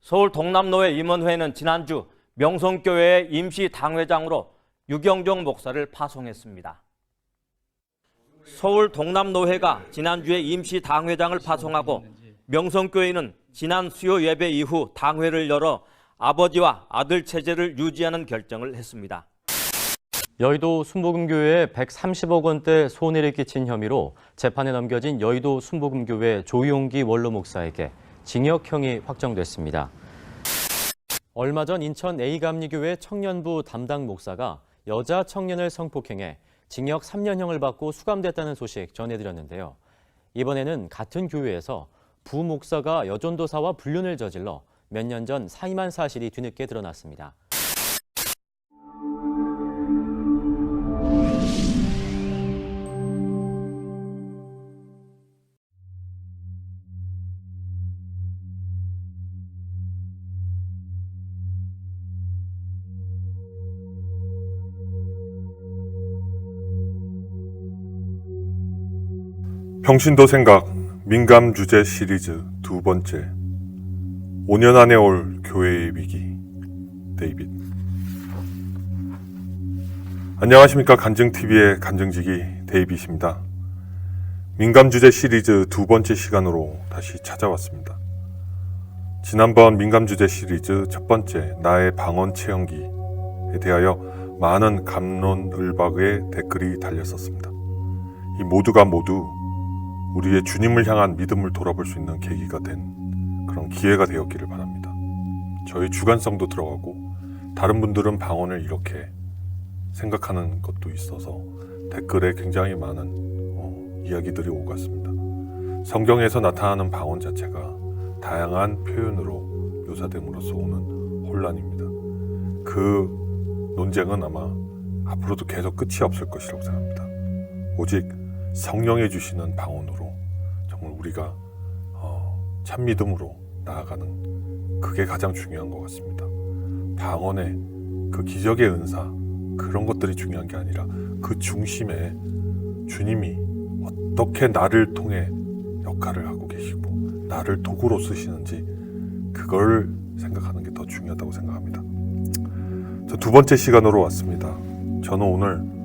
서울 동남노회 임원회는 지난주 명성교회의 임시 당회장으로 유경종 목사를 파송했습니다. 서울 동남노회가 지난주에 임시 당회장을 파송하고 명성교회는 지난 수요 예배 이후 당회를 열어 아버지와 아들 체제를 유지하는 결정을 했습니다. 여의도 순복음교회에 130억 원대 손해를 끼친 혐의로 재판에 넘겨진 여의도 순복음교회 조용기 원로 목사에게 징역형이 확정됐습니다. 얼마 전 인천 A감리교회 청년부 담당 목사가 여자 청년을 성폭행해 징역 3년형을 받고 수감됐다는 소식 전해드렸는데요. 이번에는 같은 교회에서 부 목사가 여전도사와 불륜을 저질러 몇 년 전 사임한 사실이 뒤늦게 드러났습니다. 평신도 생각 민감 주제 시리즈 두 번째 5년 안에 올 교회의 위기 데이빗. 안녕하십니까. 간증TV의 간증지기 데이빗입니다. 민감 주제 시리즈 두 번째 시간으로 다시 찾아왔습니다. 지난번 민감 주제 시리즈 첫 번째 나의 방언 체험기에 대하여 많은 갑론을박의 댓글이 달렸었습니다. 이 모두가 모두 우리의 주님을 향한 믿음을 돌아볼 수 있는 계기가 된 그런 기회가 되었기를 바랍니다. 저희 주관성도 들어가고 다른 분들은 방언을 이렇게 생각하는 것도 있어서 댓글에 굉장히 많은 이야기들이 오갔습니다. 성경에서 나타나는 방언 자체가 다양한 표현으로 묘사됨으로써 오는 혼란입니다. 그 논쟁은 아마 앞으로도 계속 끝이 없을 것이라고 생각합니다. 오직 성령이 주시는 방언으로 정말 우리가 참 믿음으로 나아가는 그게 가장 중요한 것 같습니다. 방언의 그 기적의 은사 그런 것들이 중요한 게 아니라 그 중심에 주님이 어떻게 나를 통해 역할을 하고 계시고 나를 도구로 쓰시는지 그걸 생각하는 게 더 중요하다고 생각합니다. 저 두 번째 시간으로 왔습니다. 저는 오늘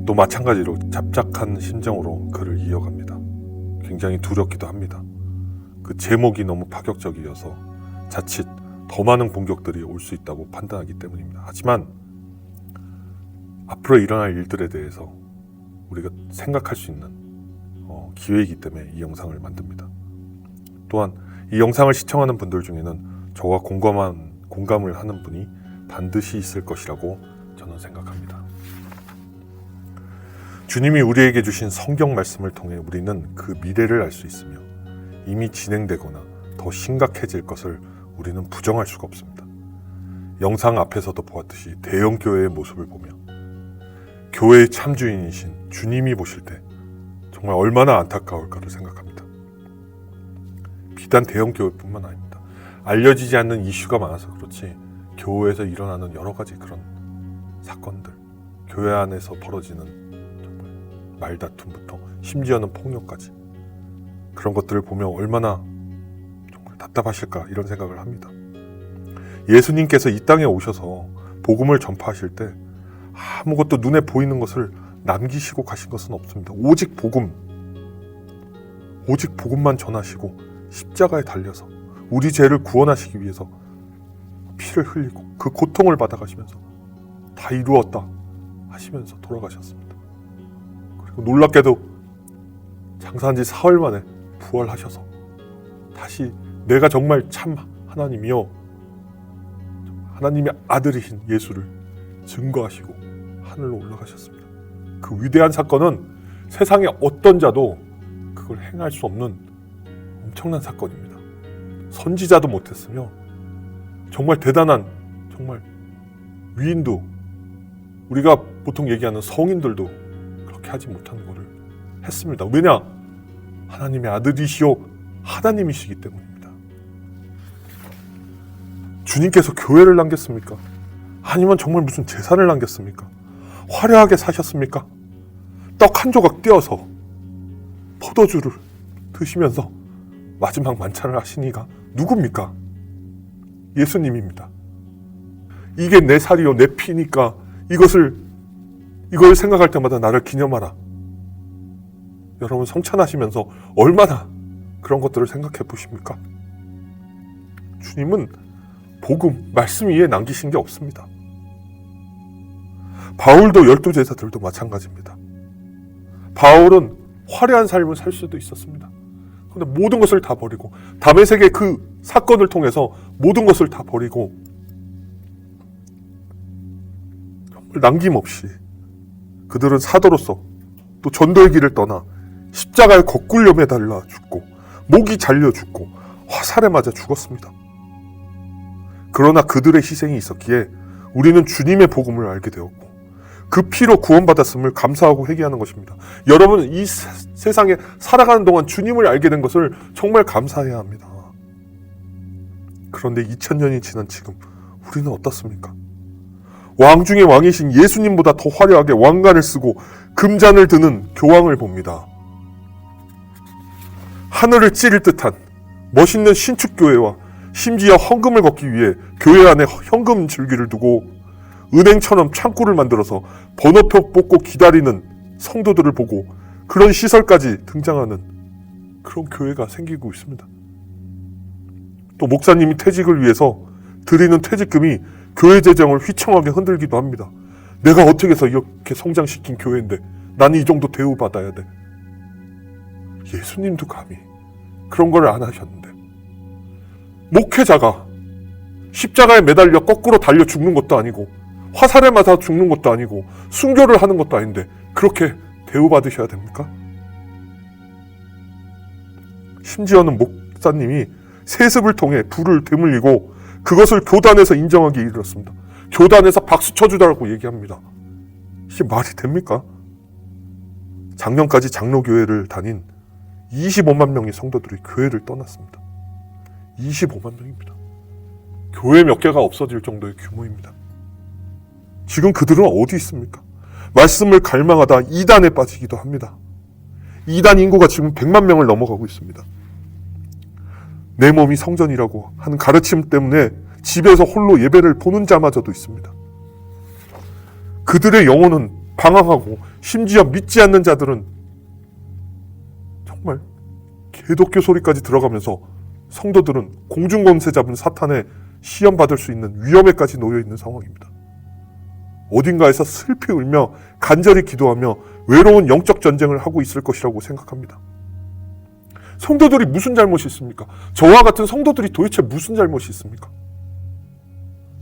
또 마찬가지로 잡작한 심정으로 글을 이어갑니다. 굉장히 두렵기도 합니다. 그 제목이 너무 파격적이어서 자칫 더 많은 공격들이 올 수 있다고 판단하기 때문입니다. 하지만 앞으로 일어날 일들에 대해서 우리가 생각할 수 있는 기회이기 때문에 이 영상을 만듭니다. 또한 이 영상을 시청하는 분들 중에는 저와 공감을 하는 분이 반드시 있을 것이라고 저는 생각합니다. 주님이 우리에게 주신 성경 말씀을 통해 우리는 그 미래를 알 수 있으며 이미 진행되거나 더 심각해질 것을 우리는 부정할 수가 없습니다. 영상 앞에서도 보았듯이 대형 교회의 모습을 보며 교회의 참주인이신 주님이 보실 때 정말 얼마나 안타까울까를 생각합니다. 비단 대형 교회뿐만 아닙니다. 알려지지 않는 이슈가 많아서 그렇지 교회에서 일어나는 여러 가지 그런 사건들, 교회 안에서 벌어지는 말다툼부터 심지어는 폭력까지 그런 것들을 보면 얼마나 정말 답답하실까 이런 생각을 합니다. 예수님께서 이 땅에 오셔서 복음을 전파하실 때 아무것도 눈에 보이는 것을 남기시고 가신 것은 없습니다. 오직 복음만 전하시고 십자가에 달려서 우리 죄를 구원하시기 위해서 피를 흘리고 그 고통을 받아가시면서 다 이루었다 하시면서 돌아가셨습니다. 놀랍게도 장사한 지 사흘 만에 부활하셔서 다시 내가 정말 참 하나님이요 하나님의 아들이신 예수를 증거하시고 하늘로 올라가셨습니다. 그 위대한 사건은 세상에 어떤 자도 그걸 행할 수 없는 엄청난 사건입니다. 선지자도 못했으며 정말 대단한 정말 위인도 우리가 보통 얘기하는 성인들도 그렇게 하지 못하는 것을 했습니다. 왜냐? 하나님의 아들이시오 하나님이시기 때문입니다. 주님께서 교회를 남겼습니까? 아니면 정말 무슨 재산을 남겼습니까? 화려하게 사셨습니까? 떡 한 조각 떼어서 포도주를 드시면서 마지막 만찬을 하신 이가 누굽니까? 예수님입니다. 이게 내 살이요 내 피니까 이걸 생각할 때마다 나를 기념하라. 여러분 성찬하시면서 얼마나 그런 것들을 생각해 보십니까? 주님은 복음, 말씀 위에 남기신 게 없습니다. 바울도 12제자들도 마찬가지입니다. 바울은 화려한 삶을 살 수도 있었습니다. 그런데 모든 것을 다 버리고 다메섹의 그 사건을 통해서 모든 것을 다 버리고 정말 남김없이 그들은 사도로서 또 전도의 길을 떠나 십자가에 거꾸려 매달려 죽고 목이 잘려 죽고 화살에 맞아 죽었습니다. 그러나 그들의 희생이 있었기에 우리는 주님의 복음을 알게 되었고 그 피로 구원받았음을 감사하고 회개하는 것입니다. 여러분 이 세상에 살아가는 동안 주님을 알게 된 것을 정말 감사해야 합니다. 그런데 2000년이 지난 지금 우리는 어떻습니까? 왕 중에 왕이신 예수님보다 더 화려하게 왕관을 쓰고 금잔을 드는 교황을 봅니다. 하늘을 찌를 듯한 멋있는 신축교회와 심지어 헌금을 걷기 위해 교회 안에 현금 줄기를 두고 은행처럼 창구를 만들어서 번호표 뽑고 기다리는 성도들을 보고 그런 시설까지 등장하는 그런 교회가 생기고 있습니다. 또 목사님이 퇴직을 위해서 드리는 퇴직금이 교회 재정을 휘청하게 흔들기도 합니다. 내가 어떻게 해서 이렇게 성장시킨 교회인데 나는 이 정도 대우받아야 돼. 예수님도 감히 그런 걸 안 하셨는데 목회자가 십자가에 매달려 거꾸로 달려 죽는 것도 아니고 화살에 맞아 죽는 것도 아니고 순교를 하는 것도 아닌데 그렇게 대우받으셔야 됩니까? 심지어는 목사님이 세습을 통해 부를 되물리고 그것을 교단에서 인정하기 이르렀습니다. 교단에서 박수 쳐주라고 얘기합니다. 이게 말이 됩니까? 작년까지 장로교회를 다닌 25만 명의 성도들이 교회를 떠났습니다. 25만 명입니다. 교회 몇 개가 없어질 정도의 규모입니다. 지금 그들은 어디 있습니까? 말씀을 갈망하다 이단에 빠지기도 합니다. 이단 인구가 지금 100만 명을 넘어가고 있습니다. 내 몸이 성전이라고 하는 가르침 때문에 집에서 홀로 예배를 보는 자마저도 있습니다. 그들의 영혼은 방황하고 심지어 믿지 않는 자들은 정말 개독교 소리까지 들어가면서 성도들은 공중권세 잡은 사탄에 시험받을 수 있는 위험에까지 놓여있는 상황입니다. 어딘가에서 슬피 울며 간절히 기도하며 외로운 영적 전쟁을 하고 있을 것이라고 생각합니다. 성도들이 무슨 잘못이 있습니까? 저와 같은 성도들이 도대체 무슨 잘못이 있습니까?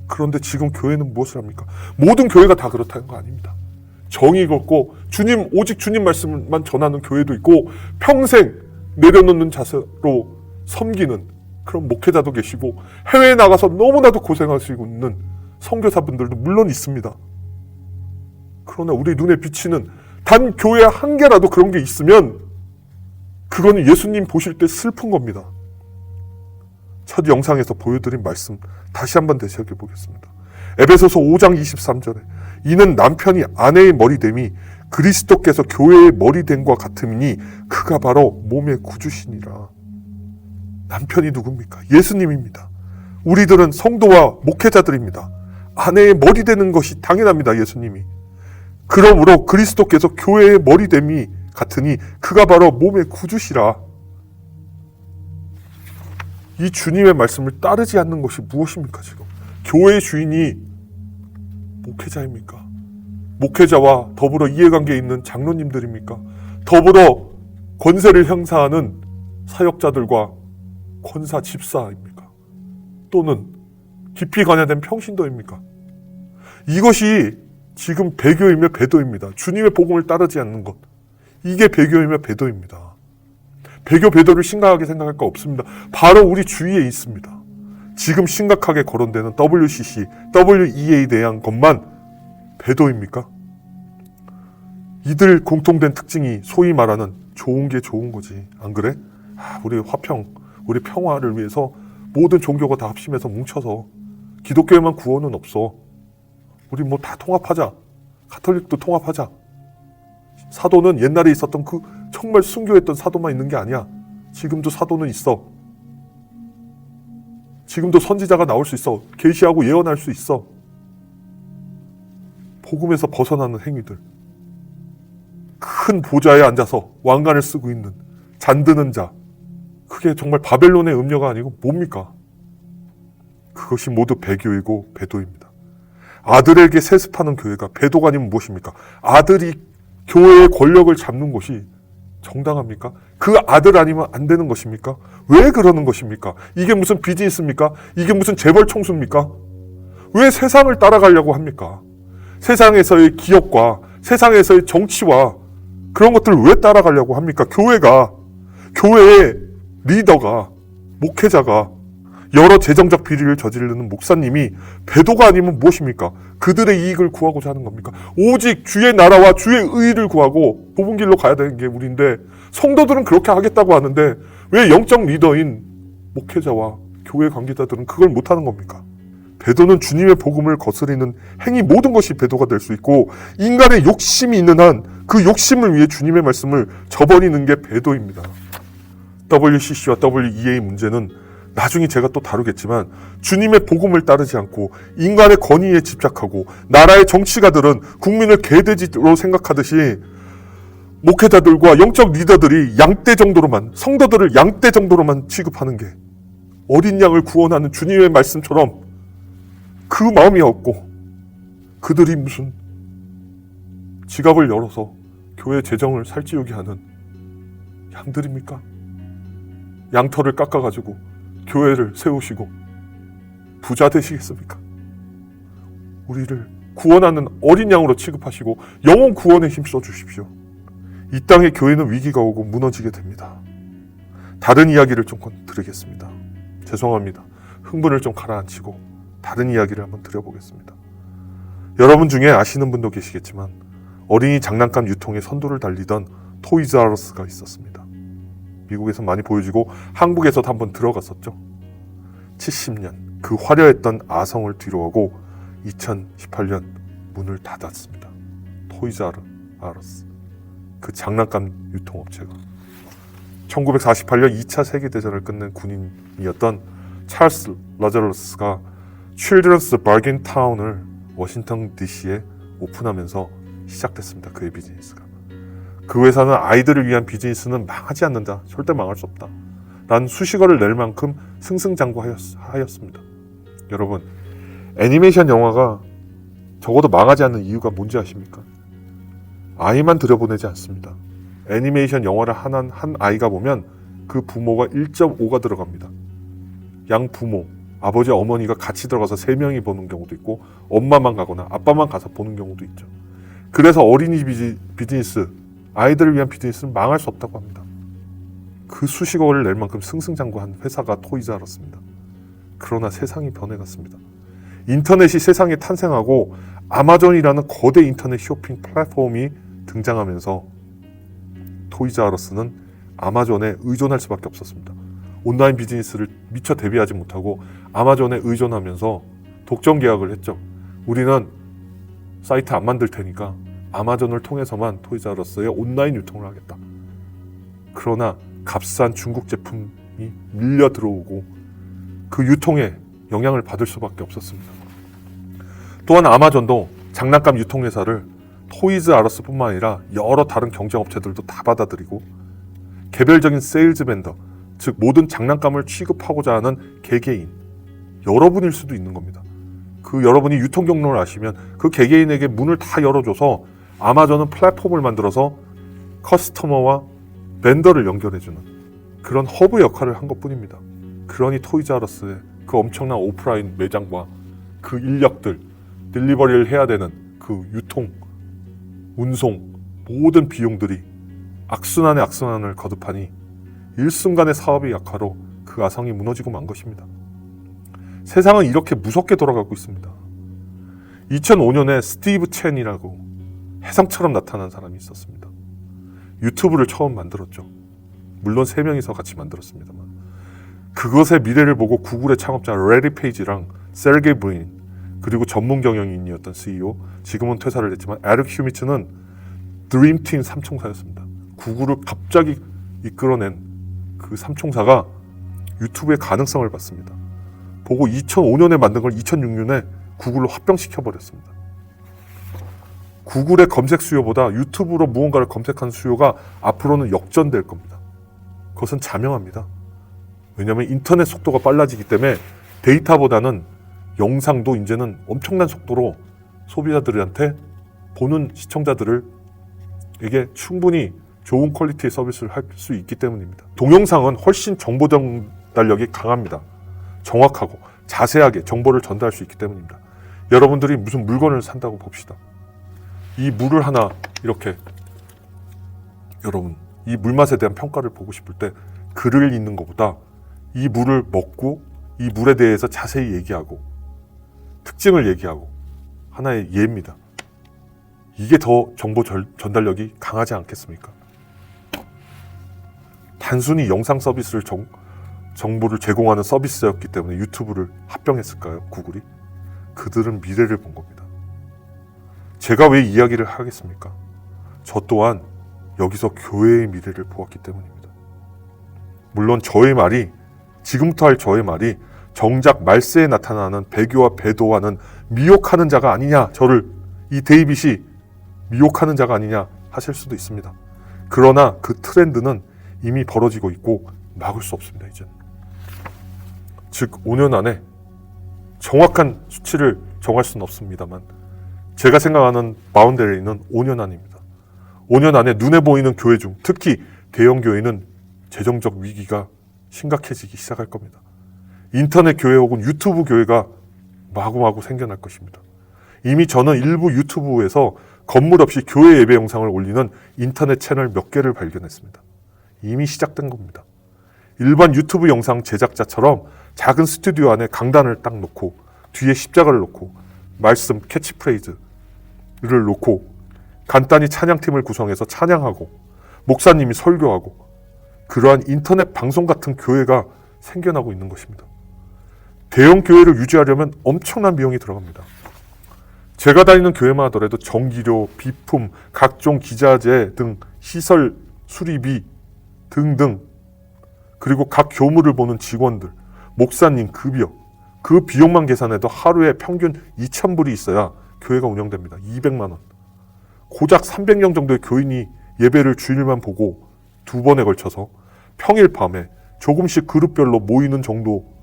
그런데 지금 교회는 무엇을 합니까? 모든 교회가 다 그렇다는 거 아닙니다. 정이 걷고 오직 주님 말씀만 전하는 교회도 있고 평생 내려놓는 자세로 섬기는 그런 목회자도 계시고 해외에 나가서 너무나도 고생하시고 있는 선교사분들도 물론 있습니다. 그러나 우리 눈에 비치는 단 교회 한 개라도 그런 게 있으면 그거는 예수님 보실 때 슬픈 겁니다. 첫 영상에서 보여드린 말씀 다시 한번 되새겨 보겠습니다. 에베소서 5장 23절에 이는 남편이 아내의 머리됨이 그리스도께서 교회의 머리됨과 같음이니 그가 바로 몸의 구주시니라. 남편이 누굽니까? 예수님입니다. 우리들은 성도와 목회자들입니다. 아내의 머리 되는 것이 당연합니다. 예수님이. 그러므로 그리스도께서 교회의 머리됨이 같으니 그가 바로 몸의 구주시라. 이 주님의 말씀을 따르지 않는 것이 무엇입니까? 지금 교회의 주인이 목회자입니까? 목회자와 더불어 이해관계에 있는 장로님들입니까? 더불어 권세를 행사하는 사역자들과 권사 집사입니까? 또는 깊이 관여된 평신도입니까? 이것이 지금 배교이며 배도입니다. 주님의 복음을 따르지 않는 것. 이게 배교이며 배도입니다. 배교 배도를 심각하게 생각할 거 없습니다. 바로 우리 주위에 있습니다. 지금 심각하게 거론되는 WCC, WEA에 대한 것만 배도입니까? 이들 공통된 특징이 소위 말하는 좋은 게 좋은 거지. 안 그래? 우리 화평, 우리 평화를 위해서 모든 종교가 다 합심해서 뭉쳐서 기독교에만 구원은 없어. 우리 뭐 다 통합하자. 가톨릭도 통합하자. 사도는 옛날에 있었던 그 정말 순교했던 사도만 있는 게 아니야. 지금도 사도는 있어. 지금도 선지자가 나올 수 있어. 계시하고 예언할 수 있어. 복음에서 벗어나는 행위들. 큰 보좌에 앉아서 왕관을 쓰고 있는 잔드는 자. 그게 정말 바벨론의 음녀가 아니고 뭡니까? 그것이 모두 배교이고 배도입니다. 아들에게 세습하는 교회가 배도가 아니면 무엇입니까? 아들이 교회의 권력을 잡는 것이 정당합니까? 그 아들 아니면 안 되는 것입니까? 왜 그러는 것입니까? 이게 무슨 비즈니스입니까? 이게 무슨 재벌 총수입니까? 왜 세상을 따라가려고 합니까? 세상에서의 기업과 세상에서의 정치와 그런 것들을 왜 따라가려고 합니까? 교회의 리더가, 목회자가 여러 재정적 비리를 저지르는 목사님이 배도가 아니면 무엇입니까? 그들의 이익을 구하고자 하는 겁니까? 오직 주의 나라와 주의 의를 구하고 좁은 길로 가야 되는 게 우리인데 성도들은 그렇게 하겠다고 하는데 왜 영적 리더인 목회자와 교회 관계자들은 그걸 못하는 겁니까? 배도는 주님의 복음을 거스리는 행위 모든 것이 배도가 될 수 있고 인간의 욕심이 있는 한 그 욕심을 위해 주님의 말씀을 저버리는 게 배도입니다. WCC와 WEA의 문제는 나중에 제가 또 다루겠지만 주님의 복음을 따르지 않고 인간의 권위에 집착하고 나라의 정치가들은 국민을 개돼지로 생각하듯이 목회자들과 영적 리더들이 양떼 정도로만, 성도들을 양떼 정도로만 취급하는 게 어린 양을 구원하는 주님의 말씀처럼 그 마음이 없고 그들이 무슨 지갑을 열어서 교회 재정을 살찌우게 하는 양들입니까? 양털을 깎아가지고 교회를 세우시고 부자 되시겠습니까? 우리를 구원하는 어린 양으로 취급하시고 영혼 구원에 힘써 주십시오. 이 땅의 교회는 위기가 오고 무너지게 됩니다. 다른 이야기를 좀 드리겠습니다. 죄송합니다. 흥분을 좀 가라앉히고 다른 이야기를 한번 드려보겠습니다. 여러분 중에 아시는 분도 계시겠지만 어린이 장난감 유통에 선두를 달리던 토이즈아러스가 있었습니다. 미국에서 많이 보여지고 한국에서도 한번 들어갔었죠. 70년 그 화려했던 아성을 뒤로하고 2018년 문을 닫았습니다. 토이즈아러스 그 장난감 유통업체가 1948년 2차 세계대전을 끝낸 군인이었던 찰스 라자러스가 칠드런스 바긴 타운을 워싱턴 DC에 오픈하면서 시작됐습니다. 그의 비즈니스가. 그 회사는 아이들을 위한 비즈니스는 망하지 않는다. 절대 망할 수 없다. 라는 수식어를 낼 만큼 승승장구하였습니다. 여러분, 애니메이션 영화가 적어도 망하지 않는 이유가 뭔지 아십니까? 아이만 들여보내지 않습니다. 애니메이션 영화를 한 아이가 보면 그 부모가 1.5가 들어갑니다. 양 부모, 아버지, 어머니가 같이 들어가서 3명이 보는 경우도 있고 엄마만 가거나 아빠만 가서 보는 경우도 있죠. 그래서 어린이 비즈니스, 아이들을 위한 비즈니스는 망할 수 없다고 합니다. 그 수식어를 낼 만큼 승승장구한 회사가 토이즈아러스입니다. 그러나 세상이 변해갔습니다. 인터넷이 세상에 탄생하고 아마존이라는 거대 인터넷 쇼핑 플랫폼이 등장하면서 토이즈아러스는 아마존에 의존할 수밖에 없었습니다. 온라인 비즈니스를 미처 대비하지 못하고 아마존에 의존하면서 독점 계약을 했죠. 우리는 사이트 안 만들 테니까 아마존을 통해서만 토이즈아러스의 온라인 유통을 하겠다. 그러나 값싼 중국 제품이 밀려 들어오고 그 유통에 영향을 받을 수밖에 없었습니다. 또한 아마존도 장난감 유통회사를 토이즈아러스뿐만 아니라 여러 다른 경쟁업체들도 다 받아들이고 개별적인 세일즈 벤더, 즉 모든 장난감을 취급하고자 하는 개개인, 여러분일 수도 있는 겁니다. 그 여러분이 유통 경로를 아시면 그 개개인에게 문을 다 열어줘서 아마존은 플랫폼을 만들어서 커스터머와 벤더를 연결해주는 그런 허브 역할을 한 것뿐입니다. 그러니 토이즈아러스의 그 엄청난 오프라인 매장과 그 인력들, 딜리버리를 해야 되는 그 유통, 운송, 모든 비용들이 악순환의 악순환을 거듭하니 일순간의 사업의 약화로 그 아성이 무너지고 만 것입니다. 세상은 이렇게 무섭게 돌아가고 있습니다. 2005년에 스티브 첸이라고 혜성처럼 나타난 사람이 있었습니다. 유튜브를 처음 만들었죠. 물론 3명이서 같이 만들었습니다만 그것의 미래를 보고 구글의 창업자 레리 페이지랑 세르게이 브린 그리고 전문 경영인이었던 CEO, 지금은 퇴사를 했지만 에릭 휴미츠는 드림팀 삼총사였습니다. 구글을 갑자기 이끌어낸 그 삼총사가 유튜브의 가능성을 봤습니다. 보고 2005년에 만든 걸 2006년에 구글로 합병시켜버렸습니다. 구글의 검색 수요보다 유튜브로 무언가를 검색하는 수요가 앞으로는 역전될 겁니다. 그것은 자명합니다. 왜냐하면 인터넷 속도가 빨라지기 때문에 데이터보다는 영상도 이제는 엄청난 속도로 소비자들한테 보는 시청자들에게 충분히 좋은 퀄리티의 서비스를 할 수 있기 때문입니다. 동영상은 훨씬 정보 전달력이 강합니다. 정확하고 자세하게 정보를 전달할 수 있기 때문입니다. 여러분들이 무슨 물건을 산다고 봅시다. 이 물을 하나 이렇게 여러분 이 물맛에 대한 평가를 보고 싶을 때 글을 읽는 것보다 이 물을 먹고 이 물에 대해서 자세히 얘기하고 특징을 얘기하고 하나의 예입니다. 이게 더 정보 전달력이 강하지 않겠습니까? 단순히 영상 서비스를 정보를 제공하는 서비스였기 때문에 유튜브를 합병했을까요? 구글이? 그들은 미래를 본 겁니다. 제가 왜 이야기를 하겠습니까? 저 또한 여기서 교회의 미래를 보았기 때문입니다. 물론 저의 말이 지금부터 할 저의 말이 정작 말세에 나타나는 배교와 배도와는 미혹하는 자가 아니냐, 저를 이 데이빗이 미혹하는 자가 아니냐 하실 수도 있습니다. 그러나 그 트렌드는 이미 벌어지고 있고 막을 수 없습니다. 이제는. 즉 5년 안에 정확한 수치를 정할 수는 없습니다만 제가 생각하는 바운더리는 5년 안입니다. 5년 안에 눈에 보이는 교회 중 특히 대형 교회는 재정적 위기가 심각해지기 시작할 겁니다. 인터넷 교회 혹은 유튜브 교회가 마구마구 생겨날 것입니다. 이미 저는 일부 유튜브에서 건물 없이 교회 예배 영상을 올리는 인터넷 채널 몇 개를 발견했습니다. 이미 시작된 겁니다. 일반 유튜브 영상 제작자처럼 작은 스튜디오 안에 강단을 딱 놓고 뒤에 십자가를 놓고 말씀 캐치프레이즈를 놓고 간단히 찬양팀을 구성해서 찬양하고 목사님이 설교하고 그러한 인터넷 방송 같은 교회가 생겨나고 있는 것입니다. 대형 교회를 유지하려면 엄청난 비용이 들어갑니다. 제가 다니는 교회만 하더라도 전기료, 비품, 각종 기자재 등 시설 수리비 등등 그리고 각 교무를 보는 직원들, 목사님 급여 그 비용만 계산해도 하루에 평균 2,000불이 있어야 교회가 운영됩니다. 200만 원. 고작 300명 정도의 교인이 예배를 주일만 보고 2번에 걸쳐서 평일 밤에 조금씩 그룹별로 모이는 정도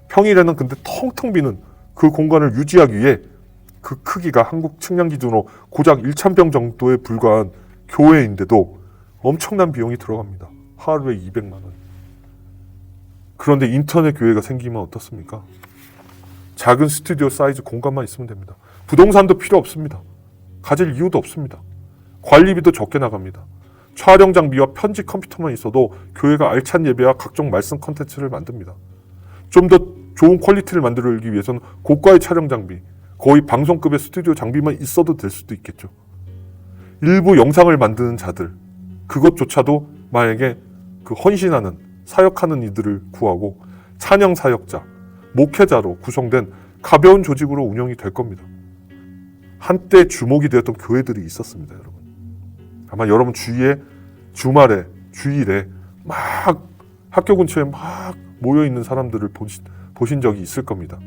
평일에는 근데 텅텅 비는 그 공간을 유지하기 위해 그 크기가 한국 측량 기준으로 고작 1,000평 정도에 불과한 교회인데도 엄청난 비용이 들어갑니다. 하루에 200만 원. 그런데 인터넷 교회가 생기면 어떻습니까? 작은 스튜디오 사이즈 공간만 있으면 됩니다. 부동산도 필요 없습니다. 가질 이유도 없습니다. 관리비도 적게 나갑니다. 촬영 장비와 편집 컴퓨터만 있어도 교회가 알찬 예배와 각종 말씀 컨텐츠를 만듭니다. 좀 더 좋은 퀄리티를 만들기 위해서는 고가의 촬영 장비, 거의 방송급의 스튜디오 장비만 있어도 될 수도 있겠죠. 일부 영상을 만드는 자들, 그것조차도 만약에 그 헌신하는, 사역하는 이들을 구하고 찬양 사역자, 목회자로 구성된 가벼운 조직으로 운영이 될 겁니다. 한때 주목이 되었던 교회들이 있었습니다, 여러분. 아마 여러분 주위에 주말에, 주일에 막 학교 근처에 막 모여있는 사람들을 보신 적이 있을 겁니다.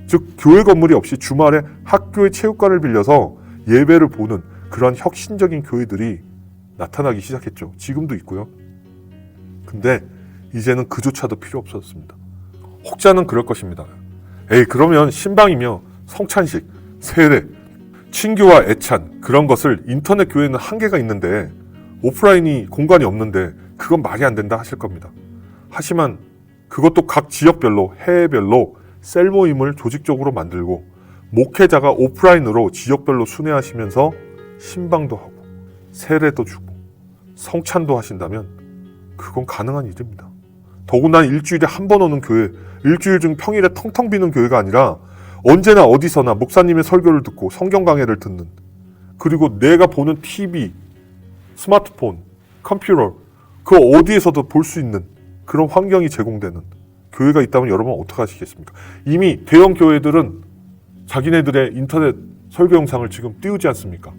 즉 교회 건물이 없이 주말에 학교의 체육관을 빌려서 예배를 보는 그런 혁신적인 교회들이 나타나기 시작했죠. 지금도 있고요. 근데 이제는 그조차도 필요 없었습니다. 혹자는 그럴 것입니다. 그러면 신방이며 성찬식, 세례, 친교와 애찬 그런 것을 인터넷 교회는 한계가 있는데 오프라인이 공간이 없는데 그건 말이 안 된다 하실 겁니다. 하지만 그것도 각 지역별로 해외별로 셀 모임을 조직적으로 만들고 목회자가 오프라인으로 지역별로 순회하시면서 신방도 하고 세례도 주고 성찬도 하신다면 그건 가능한 일입니다. 더군다나 일주일에 한 번 오는 교회, 일주일 중 평일에 텅텅 비는 교회가 아니라 언제나 어디서나 목사님의 설교를 듣고 성경 강해를 듣는 그리고 내가 보는 TV, 스마트폰, 컴퓨터 그 어디에서도 볼 수 있는 그런 환경이 제공되는 교회가 있다면 여러분 어떻게 하시겠습니까? 이미 대형 교회들은 자기네들의 인터넷 설교 영상을 지금 띄우지 않습니까?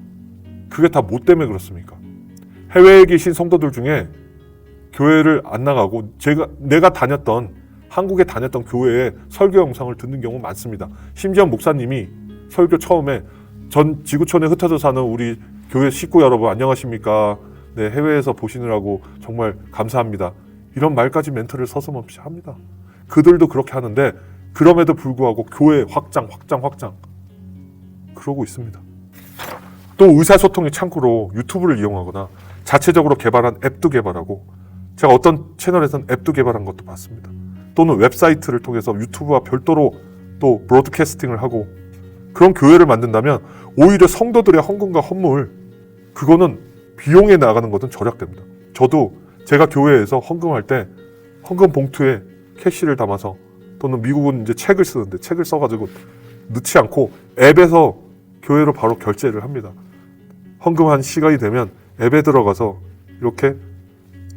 그게 다 뭐 때문에 그렇습니까? 해외에 계신 성도들 중에 교회를 안 나가고 내가 다녔던 한국에 다녔던 교회의 설교 영상을 듣는 경우 많습니다. 심지어 목사님이 설교 처음에 전 지구촌에 흩어져 사는 우리 교회 식구 여러분 안녕하십니까? 네, 해외에서 보시느라고 정말 감사합니다. 이런 말까지 멘트를 서슴없이 합니다. 그들도 그렇게 하는데 그럼에도 불구하고 교회 확장 그러고 있습니다. 또 의사소통의 창구로 유튜브를 이용하거나 자체적으로 개발한 앱도 개발하고 제가 어떤 채널에서는 앱도 개발한 것도 봤습니다. 또는 웹사이트를 통해서 유튜브와 별도로 또 브로드캐스팅을 하고 그런 교회를 만든다면 오히려 성도들의 헌금과 헌물 그거는 비용에 나가는 것은 절약됩니다. 저도 제가 교회에서 헌금할 때 헌금 봉투에 캐시를 담아서 또는 미국은 이제 책을 쓰는데 책을 써가지고 넣지 않고 앱에서 교회로 바로 결제를 합니다. 헌금한 시간이 되면 앱에 들어가서 이렇게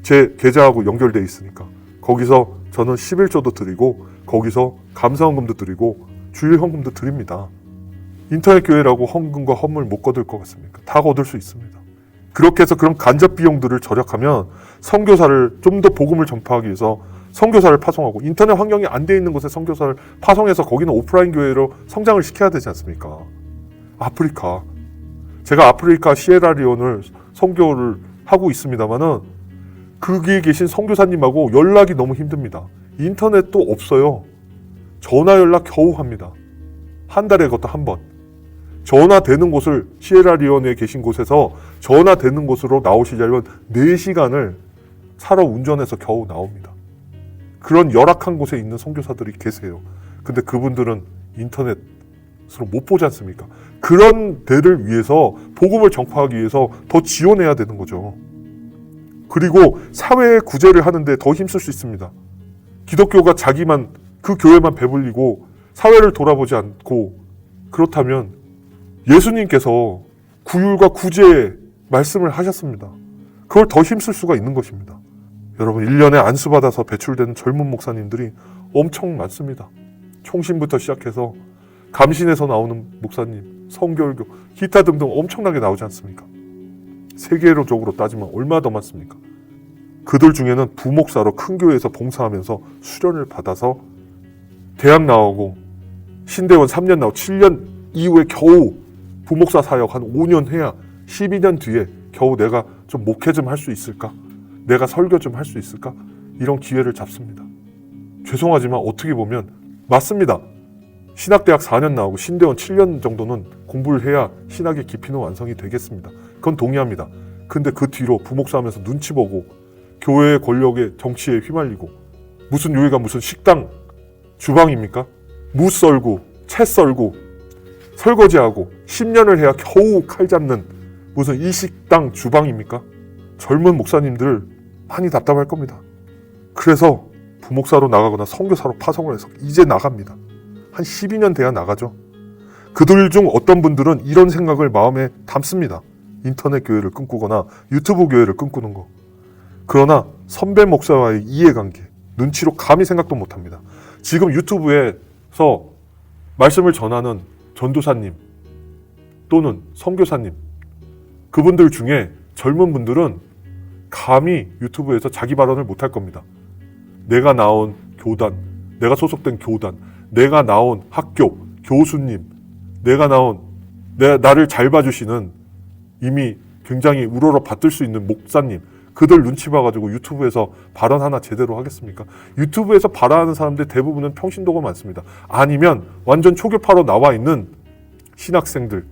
제 계좌하고 연결돼 있으니까 거기서 저는 11조도 드리고 거기서 감사헌금도 드리고 주일헌금도 드립니다. 인터넷 교회라고 헌금과 헌물 못 거둘 것 같습니까? 다 거둘 수 있습니다. 그렇게 해서 그런 간접 비용들을 절약하면 선교사를 좀 더 복음을 전파하기 위해서 선교사를 파송하고 인터넷 환경이 안 돼 있는 곳에 선교사를 파송해서 거기는 오프라인 교회로 성장을 시켜야 되지 않습니까? 아프리카. 제가 아프리카 시에라리온을 선교를 하고 있습니다만은 거기에 계신 선교사님하고 연락이 너무 힘듭니다. 인터넷도 없어요. 전화 연락 겨우 합니다. 한 달에 그것도 한 번. 전화되는 곳을 시에라리온에 계신 곳에서 전화되는 곳으로 나오시려면 4시간을 차로 운전해서 겨우 나옵니다. 그런 열악한 곳에 있는 선교사들이 계세요. 근데 그분들은 인터넷으로 못 보지 않습니까? 그런 데를 위해서 복음을 전파하기 위해서 더 지원해야 되는 거죠. 그리고 사회 구제를 하는데 더 힘쓸 수 있습니다. 기독교가 자기만 그 교회만 배불리고 사회를 돌아보지 않고 그렇다면 예수님께서 구율과 구제의 말씀을 하셨습니다. 그걸 더 힘쓸 수가 있는 것입니다. 여러분 1년에 안수받아서 배출되는 젊은 목사님들이 엄청 많습니다. 총신부터 시작해서 감신에서 나오는 목사님, 성결교, 기타 등등 엄청나게 나오지 않습니까? 세계적으로 따지면 얼마나 더 많습니까? 그들 중에는 부목사로 큰 교회에서 봉사하면서 수련을 받아서 대학 나오고 신대원 3년 나오고 7년 이후에 겨우 부목사 사역 한 5년 해야 12년 뒤에 겨우 내가 좀 목회 좀 할 수 있을까? 내가 설교 좀 할 수 있을까? 이런 기회를 잡습니다. 죄송하지만 어떻게 보면 맞습니다. 신학대학 4년 나오고 신대원 7년 정도는 공부를 해야 신학의 깊이는 완성이 되겠습니다. 그건 동의합니다. 근데 그 뒤로 부목사 하면서 눈치 보고 교회의 권력에 정치에 휘말리고 무슨 여기가 무슨 식당 주방입니까? 무 썰고 채 썰고 설거지하고 10년을 해야 겨우 칼 잡는 무슨 이 식당 주방입니까? 젊은 목사님들 많이 답답할 겁니다. 그래서 부목사로 나가거나 선교사로 파송을 해서 이제 나갑니다. 한 12년 돼야 나가죠. 그들 중 어떤 분들은 이런 생각을 마음에 담습니다. 인터넷 교회를 꿈꾸거나 유튜브 교회를 꿈꾸는 거. 그러나 선배 목사와의 이해관계, 눈치로 감히 생각도 못합니다. 지금 유튜브에서 말씀을 전하는 전도사님 또는 선교사님 그분들 중에 젊은 분들은 감히 유튜브에서 자기 발언을 못할 겁니다. 내가 나온 교단, 내가 소속된 교단, 내가 나온 학교, 교수님, 내가 나온 나를 잘 봐주시는 이미 굉장히 우러러 받들 수 있는 목사님 그들 눈치 봐가지고 유튜브에서 발언 하나 제대로 하겠습니까? 유튜브에서 발언하는 사람들 대부분은 평신도가 많습니다. 아니면 완전 초교파로 나와 있는 신학생들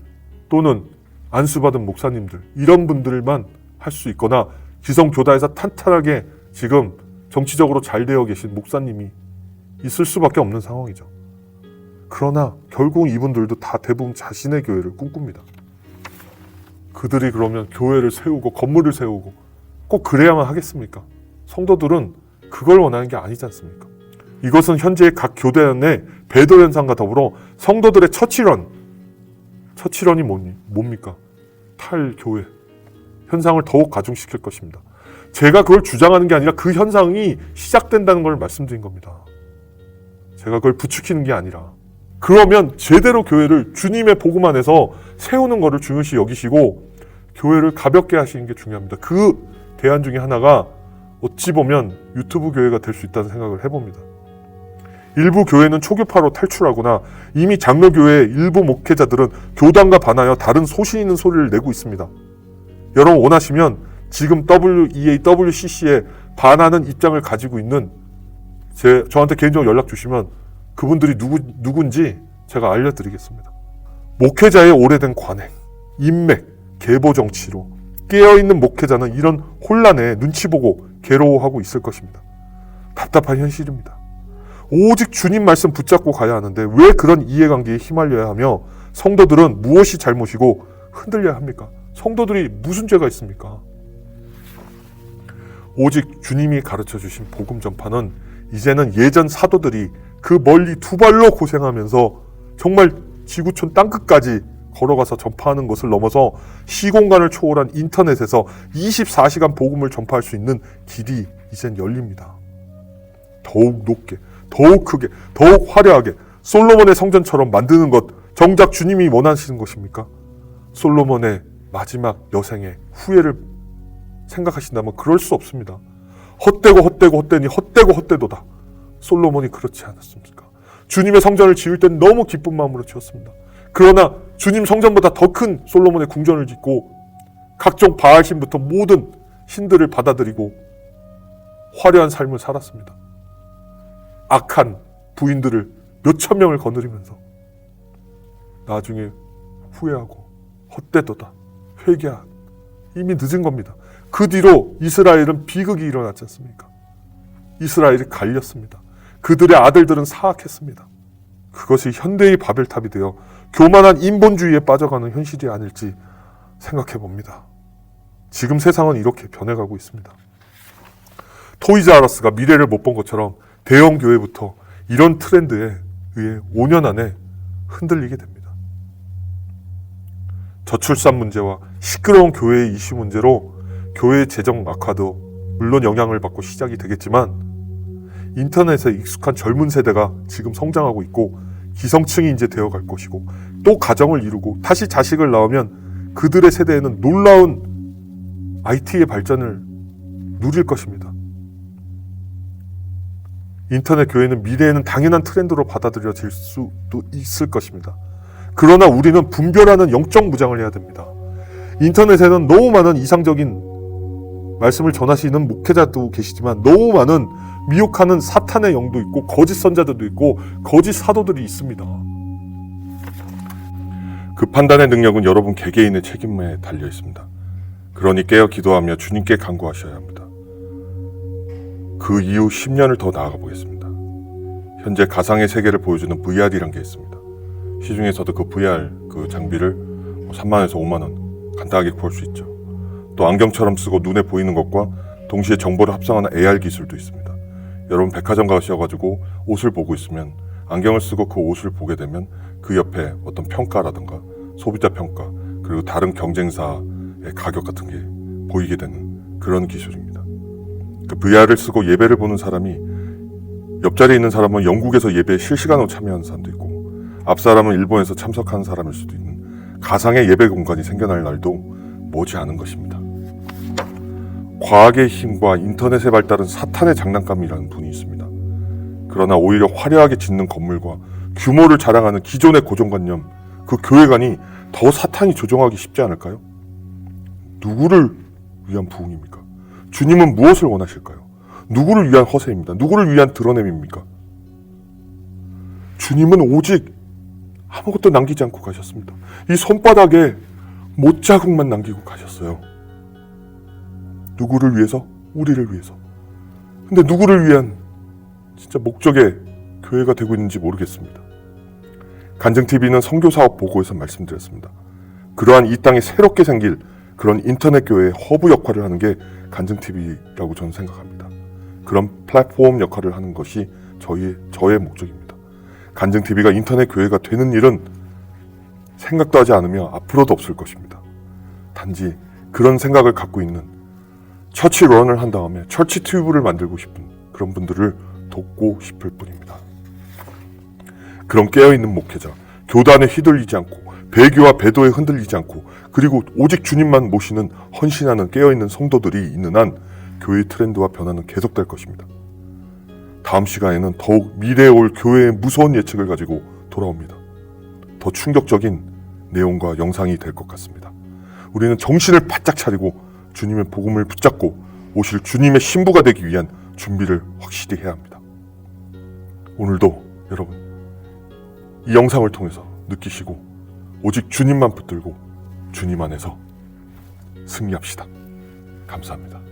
또는 안수받은 목사님들 이런 분들만 할 수 있거나 기성교다에서 탄탄하게 지금 정치적으로 잘 되어 계신 목사님이 있을 수밖에 없는 상황이죠. 그러나 결국 이분들도 다 대부분 자신의 교회를 꿈꿉니다. 그들이 그러면 교회를 세우고 건물을 세우고 꼭 그래야만 하겠습니까? 성도들은 그걸 원하는 게 아니지 않습니까? 이것은 현재 각 교단의 배도 현상과 더불어 성도들의 처치론이 뭡니까? 탈교회 현상을 더욱 가중시킬 것입니다. 제가 그걸 주장하는 게 아니라 그 현상이 시작된다는 걸 말씀드린 겁니다. 제가 그걸 부추기는 게 아니라 그러면 제대로 교회를 주님의 복음 안에서 세우는 것을 중요시 여기시고 교회를 가볍게 하시는 게 중요합니다. 그 대안 중에 하나가 어찌 보면 유튜브 교회가 될 수 있다는 생각을 해봅니다. 일부 교회는 초교파로 탈출하거나 이미 장로교회의 일부 목회자들은 교단과 반하여 다른 소신 있는 소리를 내고 있습니다. 여러분 원하시면 지금 WEAWCC에 반하는 입장을 가지고 있는 저한테 개인적으로 연락 주시면 그분들이 누군지 제가 알려드리겠습니다. 목회자의 오래된 관행, 인맥, 계보 정치로 깨어있는 목회자는 이런 혼란에 눈치 보고 괴로워하고 있을 것입니다. 답답한 현실입니다. 오직 주님 말씀 붙잡고 가야 하는데 왜 그런 이해관계에 휘말려야 하며 성도들은 무엇이 잘못이고 흔들려야 합니까? 성도들이 무슨 죄가 있습니까? 오직 주님이 가르쳐 주신 복음 전파는 이제는 예전 사도들이 그 멀리 두 발로 고생하면서 정말 지구촌 땅끝까지 걸어가서 전파하는 것을 넘어서 시공간을 초월한 인터넷에서 24시간 복음을 전파할 수 있는 길이 이젠 열립니다. 더욱 높게, 더욱 크게, 더욱 화려하게 솔로몬의 성전처럼 만드는 것 정작 주님이 원하시는 것입니까? 솔로몬의 마지막 여생의 후회를 생각하신다면 그럴 수 없습니다. 헛되니 헛되고 헛되도다. 솔로몬이 그렇지 않았습니까? 주님의 성전을 지을 땐 너무 기쁜 마음으로 지었습니다. 그러나 주님 성전보다 더 큰 솔로몬의 궁전을 짓고 각종 바알신부터 모든 신들을 받아들이고 화려한 삶을 살았습니다. 악한 부인들을 몇천 명을 거느리면서 나중에 후회하고 헛되도다 회개한 이미 늦은 겁니다. 그 뒤로 이스라엘은 비극이 일어났지 않습니까? 이스라엘이 갈렸습니다. 그들의 아들들은 사악했습니다. 그것이 현대의 바벨탑이 되어 교만한 인본주의에 빠져가는 현실이 아닐지 생각해 봅니다. 지금 세상은 이렇게 변해가고 있습니다. 토이즈아러스가 미래를 못 본 것처럼 대형 교회부터 이런 트렌드에 의해 5년 안에 흔들리게 됩니다. 저출산 문제와 시끄러운 교회의 이슈 문제로 교회의 재정 악화도 물론 영향을 받고 시작이 되겠지만 인터넷에 익숙한 젊은 세대가 지금 성장하고 있고 기성층이 이제 되어갈 것이고 또 가정을 이루고 다시 자식을 낳으면 그들의 세대에는 놀라운 IT의 발전을 누릴 것입니다. 인터넷 교회는 미래에는 당연한 트렌드로 받아들여질 수도 있을 것입니다. 그러나 우리는 분별하는 영적 무장을 해야 됩니다. 인터넷에는 너무 많은 이상적인 말씀을 전하시는 목회자도 계시지만 너무 많은 미혹하는 사탄의 영도 있고 거짓 선자들도 있고 거짓 사도들이 있습니다. 그 판단의 능력은 여러분 개개인의 책임에 달려 있습니다. 그러니 깨어 기도하며 주님께 간구하셔야 합니다. 그 이후 10년을 더 나아가 보겠습니다. 현재 가상의 세계를 보여주는 VR이란 게 있습니다. 시중에서도 그 VR 그 장비를 3만원에서 5만원 간단하게 구할 수 있죠. 또 안경처럼 쓰고 눈에 보이는 것과 동시에 정보를 합성하는 AR 기술도 있습니다. 여러분 백화점 가셔가지고 옷을 보고 있으면 안경을 쓰고 그 옷을 보게 되면 그 옆에 어떤 평가라든가 소비자 평가 그리고 다른 경쟁사의 가격 같은 게 보이게 되는 그런 기술입니다. 그 VR을 쓰고 예배를 보는 사람이 옆자리에 있는 사람은 영국에서 예배에 실시간으로 참여하는 사람도 있고 앞 사람은 일본에서 참석하는 사람일 수도 있는 가상의 예배 공간이 생겨날 날도 머지않은 것입니다. 과학의 힘과 인터넷의 발달은 사탄의 장난감이라는 분이 있습니다. 그러나 오히려 화려하게 짓는 건물과 규모를 자랑하는 기존의 고정관념, 그 교회관이 더 사탄이 조종하기 쉽지 않을까요? 누구를 위한 부흥입니까? 주님은 무엇을 원하실까요? 누구를 위한 허세입니다. 누구를 위한 드러냄입니까? 주님은 오직 아무것도 남기지 않고 가셨습니다. 이 손바닥에 못자국만 남기고 가셨어요. 누구를 위해서? 우리를 위해서. 근데 누구를 위한 진짜 목적의 교회가 되고 있는지 모르겠습니다. 간증TV는 선교사업 보고에서 말씀드렸습니다. 그러한 이 땅에 새롭게 생길 그런 인터넷 교회의 허브 역할을 하는 게 간증TV라고 저는 생각합니다. 그런 플랫폼 역할을 하는 것이 저의 목적입니다. 간증TV가 인터넷 교회가 되는 일은 생각도 하지 않으며 앞으로도 없을 것입니다. 단지 그런 생각을 갖고 있는 처치런을 한 다음에 처치튜브를 만들고 싶은 그런 분들을 돕고 싶을 뿐입니다. 그런 깨어있는 목회자, 교단에 휘둘리지 않고 배교와 배도에 흔들리지 않고 그리고 오직 주님만 모시는 헌신하는 깨어있는 성도들이 있는 한 교회의 트렌드와 변화는 계속될 것입니다. 다음 시간에는 더욱 미래에 올 교회의 무서운 예측을 가지고 돌아옵니다. 더 충격적인 내용과 영상이 될 것 같습니다. 우리는 정신을 바짝 차리고 주님의 복음을 붙잡고 오실 주님의 신부가 되기 위한 준비를 확실히 해야 합니다. 오늘도 여러분 이 영상을 통해서 느끼시고 오직 주님만 붙들고 주님 안에서 승리합시다. 감사합니다.